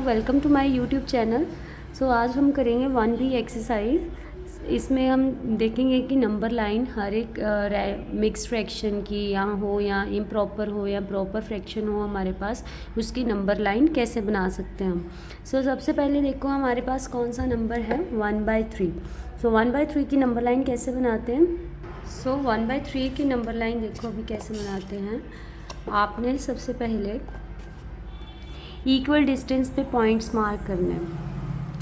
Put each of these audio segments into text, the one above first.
Welcome to my YouTube channel. आज हम करेंगे 1B एक्सरसाइज। इसमें हम देखेंगे कि नंबर लाइन हर एक मिक्स फ्रैक्शन की यहाँ हो या इम्प्रॉपर हो या प्रॉपर फ्रैक्शन हो हमारे पास, उसकी नंबर लाइन कैसे बना सकते हैं हम। सबसे पहले देखो हमारे पास कौन सा नंबर है 1/3। 1/3 की नंबर लाइन कैसे बनाते हैं। 1/3 की नंबर लाइन देखो अभी कैसे बनाते हैं। आपने सबसे पहले इक्वल डिस्टेंस पे पॉइंट्स मार्क करने हैं,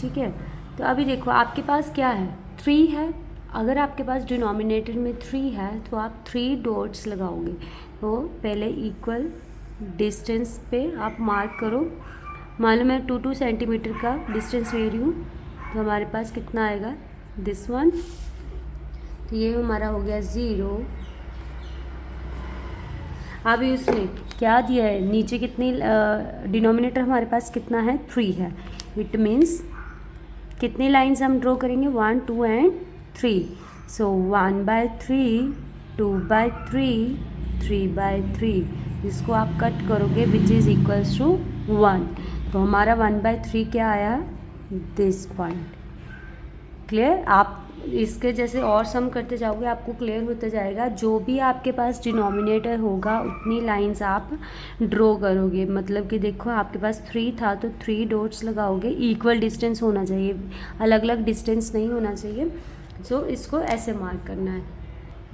ठीक है। तो अभी देखो आपके पास क्या है, 3 है। अगर आपके पास डिनोमिनेटर में 3 है तो आप 3 डॉट्स लगाओगे। तो पहले इक्वल डिस्टेंस पे आप मार्क करो। मान लो मैं 2 सेंटीमीटर का डिस्टेंस ले रही हूँ, तो हमारे पास कितना आएगा, दिस वन। तो ये हमारा हो गया 0। अभी उसने क्या दिया है, नीचे कितनी डिनोमिनेटर हमारे पास कितना है, 3 है। इट मीन्स कितनी लाइंस हम ड्रॉ करेंगे, 1, 2 एंड 3। 1/3, 2/3, 3/3। इसको आप कट करोगे विच इज़ इक्वल्स टू 1। तो हमारा 1/3 क्या आया, दिस पॉइंट। क्लियर। आप इसके जैसे और सम करते जाओगे आपको क्लियर होता जाएगा। जो भी आपके पास डिनोमिनेटर होगा उतनी लाइंस आप ड्रॉ करोगे। मतलब कि देखो आपके पास 3 था तो 3 डॉट्स लगाओगे। इक्वल डिस्टेंस होना चाहिए, अलग अलग डिस्टेंस नहीं होना चाहिए। इसको ऐसे मार्क करना है।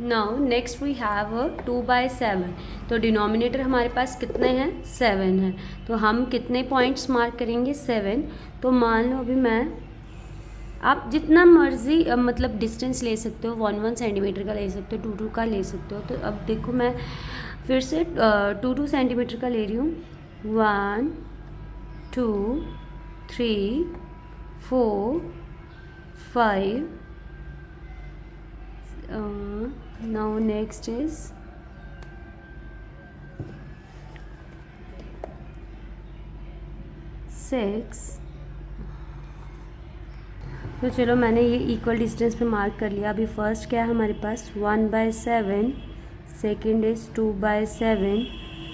Now next we have 2/7। तो डिनोमिनेटर हमारे पास कितने हैं, 7 है। तो हम कितने पॉइंट्स मार्क करेंगे, 7। तो मान लो अभी मैं, आप जितना मर्जी मतलब डिस्टेंस ले सकते हो, 1 सेंटीमीटर का ले सकते हो, 2 का ले सकते हो। तो अब देखो मैं फिर से 2 सेंटीमीटर का ले रही हूँ। 1, 2, 3, 4, 5। Now next is 6। तो चलो मैंने ये इक्वल डिस्टेंस पे मार्क कर लिया। अभी फर्स्ट क्या है हमारे पास, 1/7। Second is 2/7।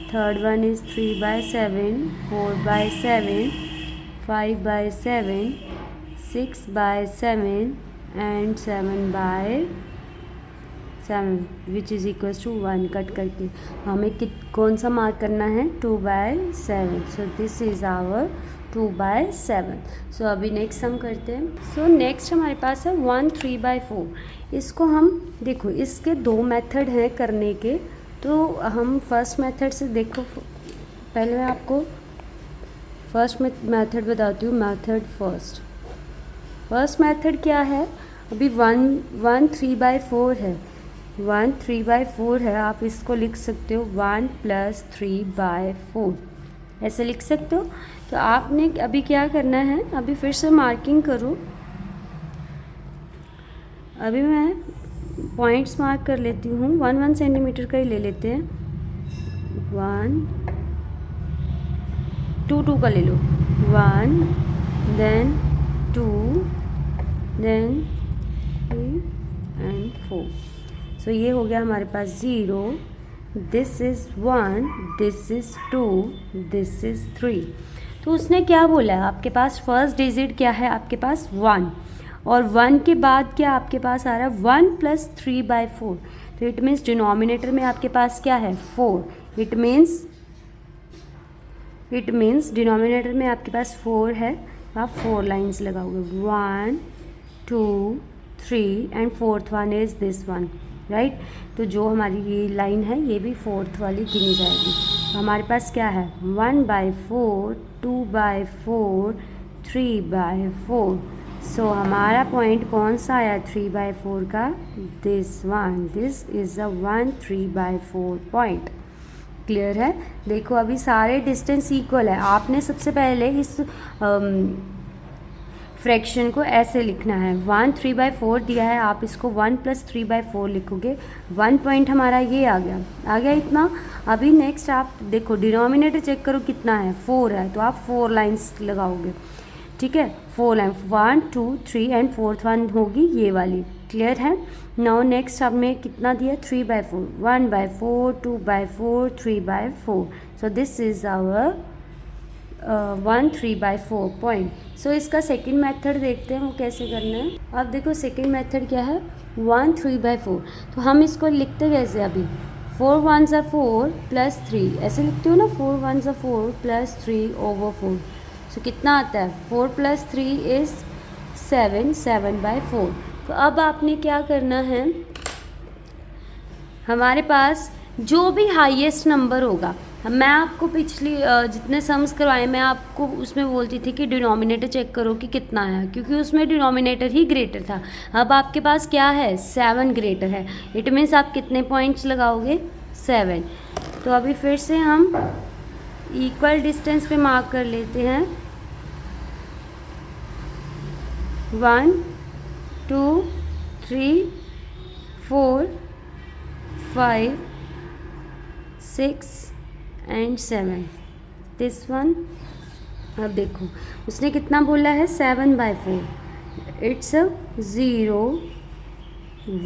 Third one is 3/7, 4/7, 5/7, 6/7 and 7/7 which is equals to 1। Cut करके हमें कौन सा मार्क करना है, 2/7। So this is our 2/7। अभी नेक्स्ट हम करते हैं। नेक्स्ट हमारे पास है 1 3/4। इसको हम देखो, इसके 2 मेथड हैं करने के। तो हम फर्स्ट मेथड से देखो, पहले मैं आपको फर्स्ट मेथड बताती हूँ। फर्स्ट मेथड क्या है, अभी 1 3/4 है। 1 3/4 है, आप इसको लिख सकते हो 1 + 3/4, ऐसे लिख सकते हो। तो आपने अभी क्या करना है, अभी फिर से मार्किंग करो। अभी मैं पॉइंट्स मार्क कर लेती हूँ। 1 सेंटीमीटर का ही ले लेते हैं। 1, 2 का ले लो। 1, देन 2, देन 3 एंड 4। ये हो गया हमारे पास 0। This is 1, this is 2, this is 3। तो उसने क्या बोला है, आपके पास फर्स्ट डिजिट क्या है, आपके पास 1। और 1 के बाद क्या आपके पास आ रहा है, 1 + 3/4। तो इट मीन्स डिनोमिनेटर में आपके पास क्या है, 4। इट मीन्स डिनोमिनेटर में आपके पास 4 है। तो आप 4 लाइन्स लगाओगे, 1, 2, 3 and 4th one is this one, right. तो जो हमारी ये लाइन है ये भी 4th वाली गिनी जाएगी। तो हमारे पास क्या है, 1/4, 2/4, 3/4। हमारा पॉइंट कौन सा आया 3/4 का, this one. This is a 1 3/4 point. Clear है। देखो अभी सारे डिस्टेंस इक्वल है। आपने सबसे पहले इस फ्रैक्शन को ऐसे लिखना है। 1 3/4 दिया है, आप इसको 1 + 3/4 लिखोगे। 1 पॉइंट हमारा ये आ गया इतना। अभी नेक्स्ट आप देखो डिनोमिनेटर चेक करो कितना है, 4 है। तो आप 4 लाइन्स लगाओगे, ठीक है। 4 लाइन, 1 2 3 एंड 4th वन होगी ये वाली। क्लियर है। नाउ नेक्स्ट हमें कितना दिया, 3/4। 1/4, 2/4, 3/4। This is our 1/3/4 point. So इसका सेकंड मेथड देखते हैं वो कैसे करना है। अब देखो सेकंड मेथड क्या है, 1/3/4। तो हम इसको लिखते कैसे अभी, 4 1s are 4 प्लस 3, ऐसे लिखते हो ना, 4 1s are 4 प्लस 3/4। सो कितना आता है, 4 + 3 इज़ 7, 7/4। तो अब आपने क्या करना है, हमारे पास जो भी हाईएस्ट नंबर होगा, मैं आपको पिछली जितने सम्स करवाए मैं आपको उसमें बोलती थी कि डिनोमिनेटर चेक करो कि कितना है, क्योंकि उसमें डिनोमिनेटर ही ग्रेटर था। अब आपके पास क्या है, 7 ग्रेटर है। इट मीन्स आप कितने पॉइंट्स लगाओगे, 7। तो अभी फिर से हम इक्वल डिस्टेंस पे मार्क कर लेते हैं, 1 2 3 4 5 6 and 7, दिस वन। अब देखो उसने कितना बोला है, 7/4। It's 0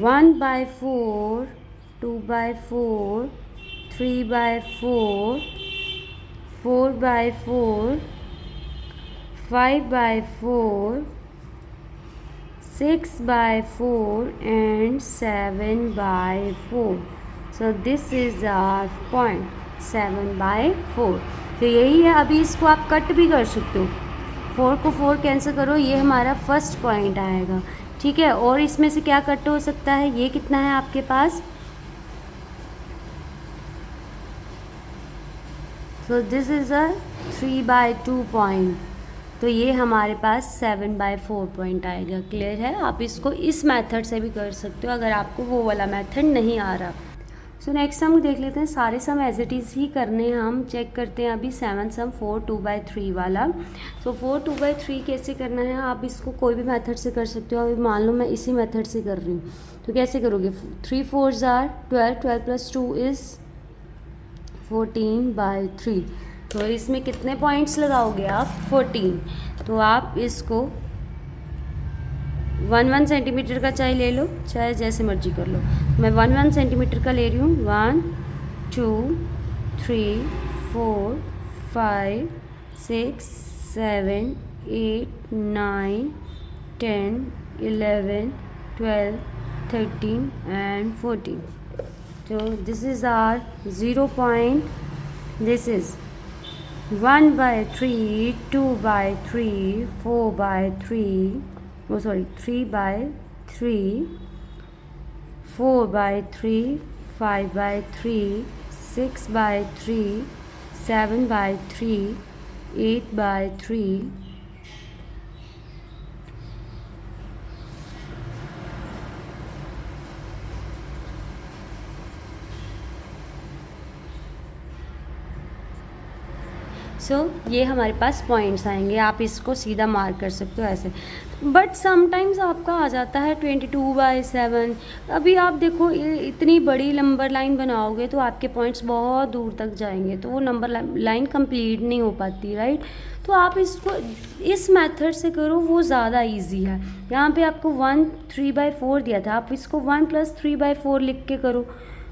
1/4 2/4 3/4 4/4 5/4 6/4 and 7/4। So this is our point, 7/4। तो यही है। अभी इसको आप कट भी कर सकते हो, 4 को 4 कैंसिल करो, ये हमारा फर्स्ट पॉइंट आएगा, ठीक है। और इसमें से क्या कट हो सकता है, ये कितना है आपके पास, so this is a 3/2 point. तो ये हमारे पास 7/4 पॉइंट आएगा। क्लियर है। आप इसको इस मेथड से भी कर सकते हो अगर आपको वो वाला मेथड नहीं आ रहा। सो नेक्स्ट हम देख लेते हैं, सारे सम एज इट इज़ ही करने हैं। हम चेक करते हैं अभी 7 सम 4 2/3 वाला। सो 4 2/3 कैसे करना है, आप इसको कोई भी मेथड से कर सकते हो। अभी मान लो मैं इसी मेथड से कर रही हूँ, तो कैसे करोगे, 3 4s are 12, 12 + 2 is 14/3। तो इसमें कितने पॉइंट्स लगाओगे आप, 14। तो आप इसको 1 सेंटीमीटर का चाहे ले लो, चाहे जैसे मर्जी कर लो। मैं 1 सेंटीमीटर का ले रही हूँ। 1 2 3 4 5 6 7 8 9 10 11 12 13 and 14। So this is our 0 point. This is 1/3 2/3 4/3, oh sorry 3/3 4/3 5/3 6/3 7/3 8/3 सो ये हमारे पास पॉइंट्स आएंगे। आप इसको सीधा मार्क कर सकते हो ऐसे। बट समटाइम्स आपका आ जाता है 22/7। अभी आप देखो इतनी बड़ी नंबर लाइन बनाओगे तो आपके पॉइंट्स बहुत दूर तक जाएंगे, तो वो नंबर लाइन कंप्लीट नहीं हो पाती, राइट। तो आप इसको इस मेथड से करो, वो ज़्यादा इजी है। यहाँ पे आपको 1 3/4 दिया था, आप इसको 1 + 3/4 लिख के करो।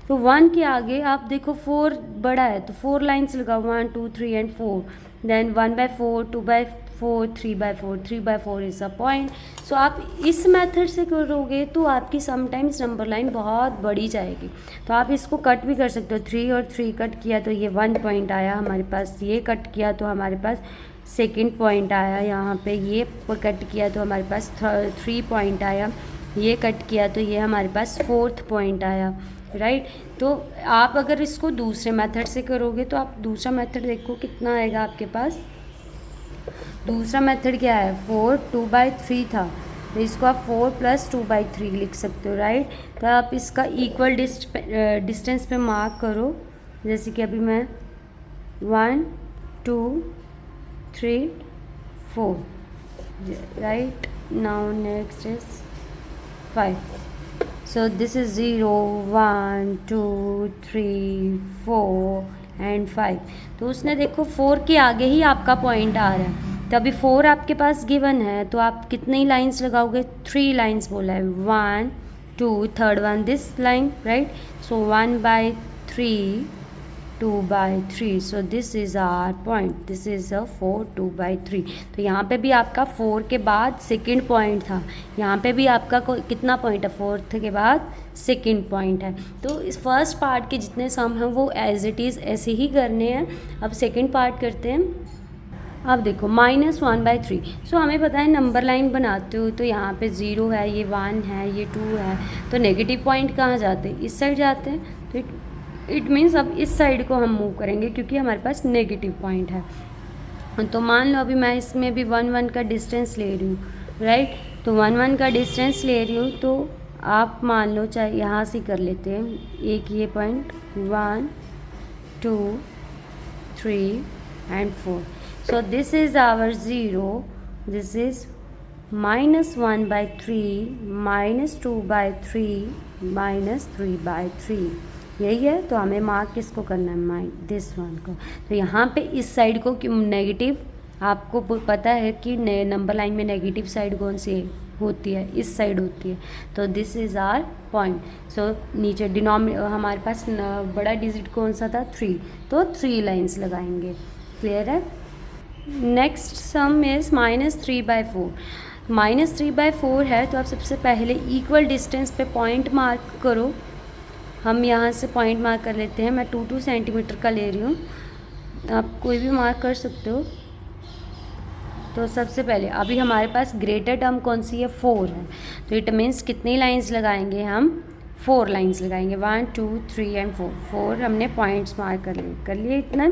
तो 1 के आगे आप देखो 4 बड़ा है, तो 4 लाइन्स लगाओ, 1 2 3 and 4। Then 1/4 2/4 3/4 3/4 is a point. So आप इस मेथड से करोगे तो आपकी समटाइम्स नंबर लाइन बहुत बड़ी जाएगी। तो आप इसको कट भी कर सकते हो, 3 और 3 कट किया तो ये 1 पॉइंट आया हमारे पास, ये कट किया तो हमारे पास सेकेंड पॉइंट आया, यहाँ पे ये कट किया तो हमारे पास 3 पॉइंट आया, ये कट किया तो ये हमारे पास 4th पॉइंट आया, राइट। तो आप अगर इसको दूसरे मेथड से करोगे तो आप दूसरा मेथड देखो कितना आएगा आपके पास। दूसरा मेथड क्या है, 4 2/3 था, तो इसको आप 4 + 2/3 लिख सकते हो, राइट। तो आप इसका इक्वल डिस्टेंस पे मार्क करो, जैसे कि अभी मैं 1 2 3 4, right. Now next is 5। So this is 0 1 2 3 4 and 5। तो उसने देखो 4 के आगे ही आपका पॉइंट आ रहा है, तो अभी 4 आपके पास गिवन है, तो आप कितनी लाइंस लगाओगे, 3 लाइंस बोला है, 1 2 third one this line, right. So 1/3 2/3. So this is our point. This is a 4 2/3. तो यहाँ पे भी आपका 4 के बाद सेकंड पॉइंट था, यहाँ पे भी आपका कितना पॉइंट है, 4th के बाद सेकंड पॉइंट है. तो इस फर्स्ट पार्ट के जितने सम हैं वो एज इट इज़ ऐसे ही करने हैं. अब सेकंड पार्ट करते हैं. अब देखो -1/3. सो हमें पता है नंबर लाइन बनाते हो तो यहाँ पे 0 है, ये 1 है, ये 2 है, तो नेगेटिव पॉइंट कहाँ जाते हैं, इस साइड जाते हैं. तो इट मीन्स अब इस साइड को हम मूव करेंगे क्योंकि हमारे पास नेगेटिव पॉइंट है. तो मान लो अभी मैं इसमें भी 1 1 का डिस्टेंस ले रही हूँ, राइट. तो 1 1 का डिस्टेंस ले रही हूँ तो आप मान लो चाहे यहाँ से कर लेते हैं. एक ये point 1 2 3 and 4. So this is our 0. This is -1/3, -2/3, -3/3. यही है. तो हमें मार्क किसको करना है, दिस वन को. तो यहाँ पे इस साइड को नेगेटिव, आपको पता है कि नंबर लाइन में नेगेटिव साइड कौन सी होती है, इस साइड होती है. तो दिस इज़ आवर पॉइंट. सो नीचे हमारे पास बड़ा डिजिट कौन सा था, 3. तो 3 लाइन्स लगाएंगे. क्लियर है. Next sum is -3/4. -3/4 है तो आप सबसे पहले इक्वल डिस्टेंस पे पॉइंट मार्क करो. हम यहाँ से पॉइंट मार्क कर लेते हैं. मैं 2 सेंटीमीटर का ले रही हूँ, आप कोई भी मार्क कर सकते हो. तो सबसे पहले अभी हमारे पास ग्रेटर टर्म कौन सी है, 4 है. तो इट मीन्स कितनी लाइंस लगाएंगे हम, 4 लाइंस लगाएंगे. 1 2 3 एंड 4 हमने पॉइंट्स मार्क कर लिए इतना.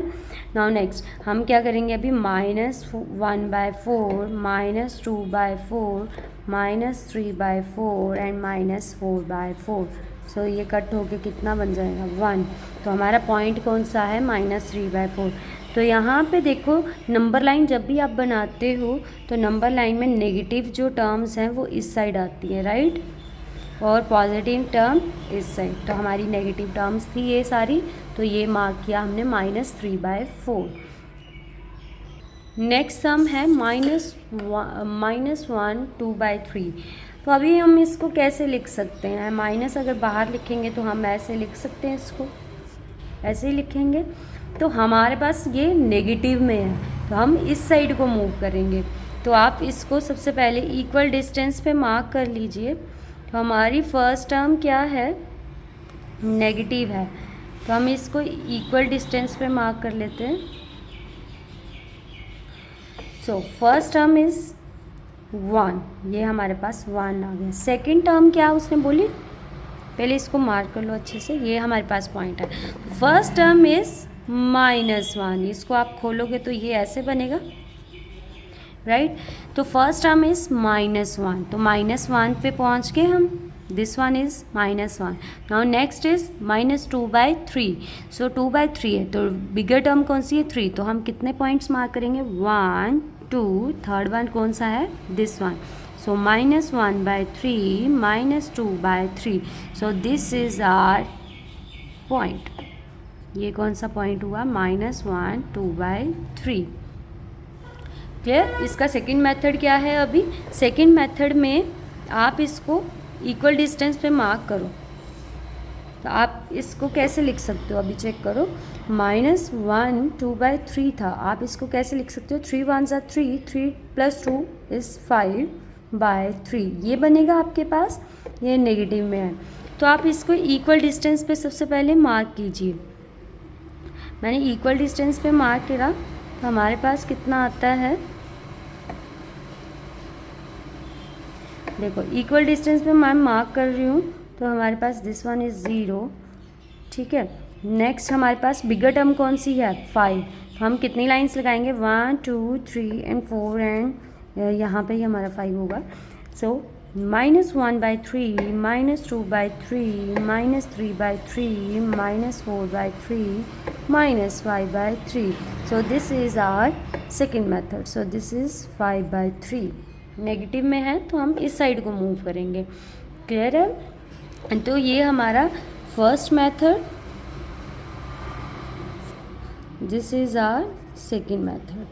नाउ नेक्स्ट हम क्या करेंगे अभी, -1/4, -2/4, -3/4 एंड -4/4. सो ये कट होके कितना बन जाएगा, 1. तो हमारा पॉइंट कौन सा है, -3/4. तो यहाँ पे देखो नंबर लाइन जब भी आप बनाते हो तो नंबर लाइन में नेगेटिव जो टर्म्स हैं वो इस साइड आती है, राइट, और पॉजिटिव टर्म इस साइड. तो हमारी नेगेटिव टर्म्स थी ये सारी, तो ये मार्क किया हमने -3/4. नेक्स्ट सम है -1 2/3. तो अभी हम इसको कैसे लिख सकते हैं, माइनस अगर बाहर लिखेंगे तो हम ऐसे लिख सकते हैं, इसको ऐसे ही लिखेंगे. तो हमारे पास ये नेगेटिव में है तो हम इस साइड को मूव करेंगे. तो आप इसको सबसे पहले इक्वल डिस्टेंस पे मार्क कर लीजिए. तो हमारी फर्स्ट टर्म क्या है, नेगेटिव है, तो हम इसको इक्वल डिस्टेंस पे मार्क कर लेते हैं. सो फर्स्ट टर्म इज़ 1, ये हमारे पास 1 आ गया. सेकेंड टर्म क्या उसने बोली, पहले इसको मार्क कर लो अच्छे से, ये हमारे पास पॉइंट है. First term is -1. इसको आप खोलोगे तो ये ऐसे बनेगा, राइट. तो फर्स्ट टर्म इज़ -1. तो -1 पे पहुंच गए हम. This one is -1. Now next is -2/3. सो 2/3 है तो बिगर टर्म कौन सी है, 3. तो हम कितने पॉइंट्स मार्क करेंगे, 1 2, थर्ड वन कौन सा है, this one. So -1/3, -2/3. So this is our point. ये कौन सा पॉइंट हुआ, -1 2/3. क्लियर. इसका सेकंड मेथड क्या है, अभी सेकंड मेथड में आप इसको इक्वल डिस्टेंस पे मार्क करो. तो आप इसको कैसे लिख सकते हो, अभी चेक करो. -1 2/3 था, आप इसको कैसे लिख सकते हो, 3 1 3, 3 + 2 इज़ 5/3. ये बनेगा आपके पास, ये नेगेटिव में है. तो आप इसको इक्वल डिस्टेंस पे सबसे पहले मार्क कीजिए. मैंने इक्वल डिस्टेंस पे मार्क करा तो हमारे पास कितना आता है, देखो इक्वल डिस्टेंस पे मैं मार्क कर रही हूँ तो हमारे पास दिस वन इज़ 0. ठीक है. नेक्स्ट हमारे पास बिगर टर्म कौन सी है, 5. तो हम कितनी लाइंस लगाएंगे, 1 2 3 एंड 4 एंड यहाँ पे ही हमारा 5 होगा. सो -1/3, -2/3, -3/3, -4/3, -5/3. So this is our second method. So this is 5/3. Negative में है तो हम इस साइड को मूव करेंगे. क्लियर है. तो ये हमारा first method, this is our second method.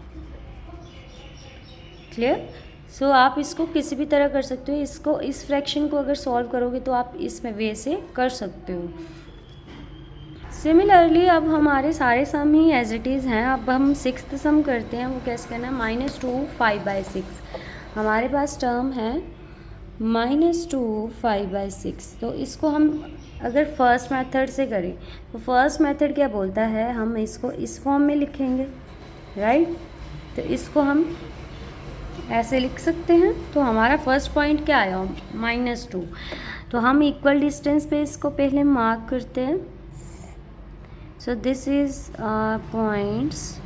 Clear. So आप इसको किसी भी तरह कर सकते हो. इसको इस फ्रैक्शन को अगर सॉल्व करोगे तो आप इसमें वे से कर सकते हो. सिमिलरली अब हमारे सारे सम ही एज इट इज़ हैं। अब हम सिक्स्थ सम करते हैं, वो कैसे करना है, -2 5/6। हमारे पास टर्म है -2 5/6। तो इसको हम अगर फर्स्ट मेथड से करें तो फर्स्ट मेथड क्या बोलता है, हम इसको इस फॉर्म में लिखेंगे, राइट। तो इसको हम ऐसे लिख सकते हैं। तो हमारा फर्स्ट पॉइंट क्या आया, -2। तो हम इक्वल डिस्टेंस पे इसको पहले मार्क करते हैं। So this is points,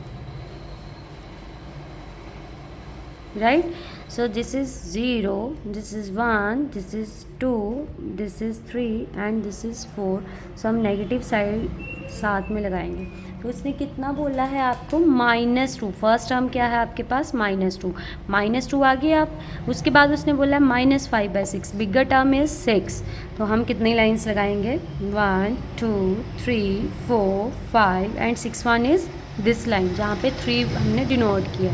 right? So this is 0, this is 1, this is 2, this is 3 and this is 4। so हम नेगेटिव साइड साथ में लगाएंगे। तो उसने कितना बोला है आपको, -2। फर्स्ट टर्म क्या है आपके पास, -2 आ गया आप। उसके बाद उसने बोला -5/6, बिगर टर्म इज 6। तो हम कितनी लाइंस लगाएंगे, 1 2 3 4 5 एंड 6 1 इज दिस लाइन जहाँ पे 3 हमने डिनोट किया।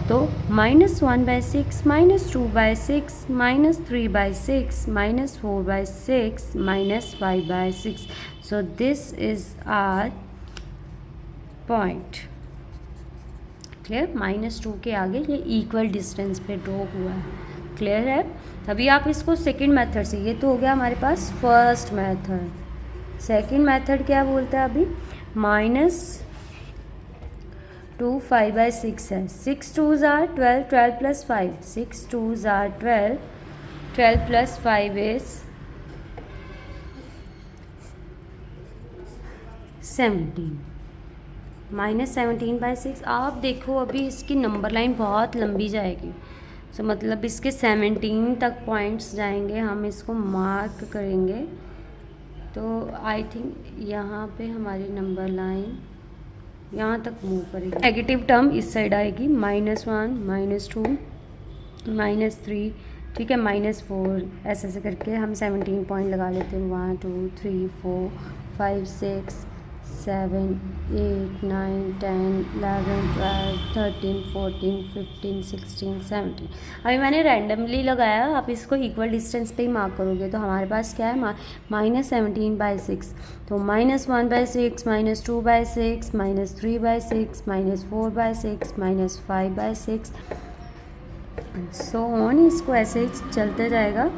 तो -1/6, -2/6, -3/6, -4/6, -5/6। so this is our point। Clear, -2 के आगे ये इक्वल डिस्टेंस पे ड्रॉ हुआ है, क्लियर है। अभी आप इसको सेकंड मेथड से, ये तो हो गया हमारे पास फर्स्ट मेथड। सेकंड मेथड क्या बोलता है अभी, -2 5/6 है। 6 2s are 12, 12 plus 5, 6 2s are 12, 12 plus 5 is 17, -17/6। आप देखो अभी इसकी नंबर लाइन बहुत लंबी जाएगी। सो मतलब इसके 17 तक पॉइंट्स जाएंगे, हम इसको मार्क करेंगे। तो आई थिंक यहाँ पे हमारी नंबर लाइन यहाँ तक मूव करेगी। नेगेटिव टर्म इस साइड आएगी, -1 -2 -3, ठीक है, -4, ऐसे ऐसे करके हम 17 पॉइंट लगा लेते हैं। 1 2 3 4 5 6 7 8 9 10 11 12 13 14 15 16 17। अभी मैंने रैंडमली लगाया, आप इसको इक्वल डिस्टेंस पे ही मार्क करोगे। तो हमारे पास क्या है, -17/6। तो -1/6, -2/6, -3/6, -4/6, -5/6 सो ऑन। इसको ऐसे ही चलते जाएगा।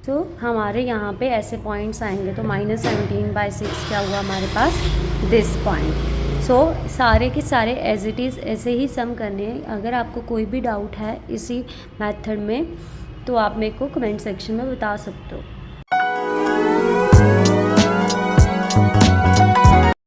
तो हमारे यहाँ पे ऐसे पॉइंट्स आएंगे। तो -17/6 क्या हुआ हमारे पास, दिस पॉइंट। सो सारे के सारे एज इट इज़ ऐसे ही सम करने हैं। अगर आपको कोई भी डाउट है इसी मेथड में तो आप मेरे को कमेंट सेक्शन में बता सकते हो।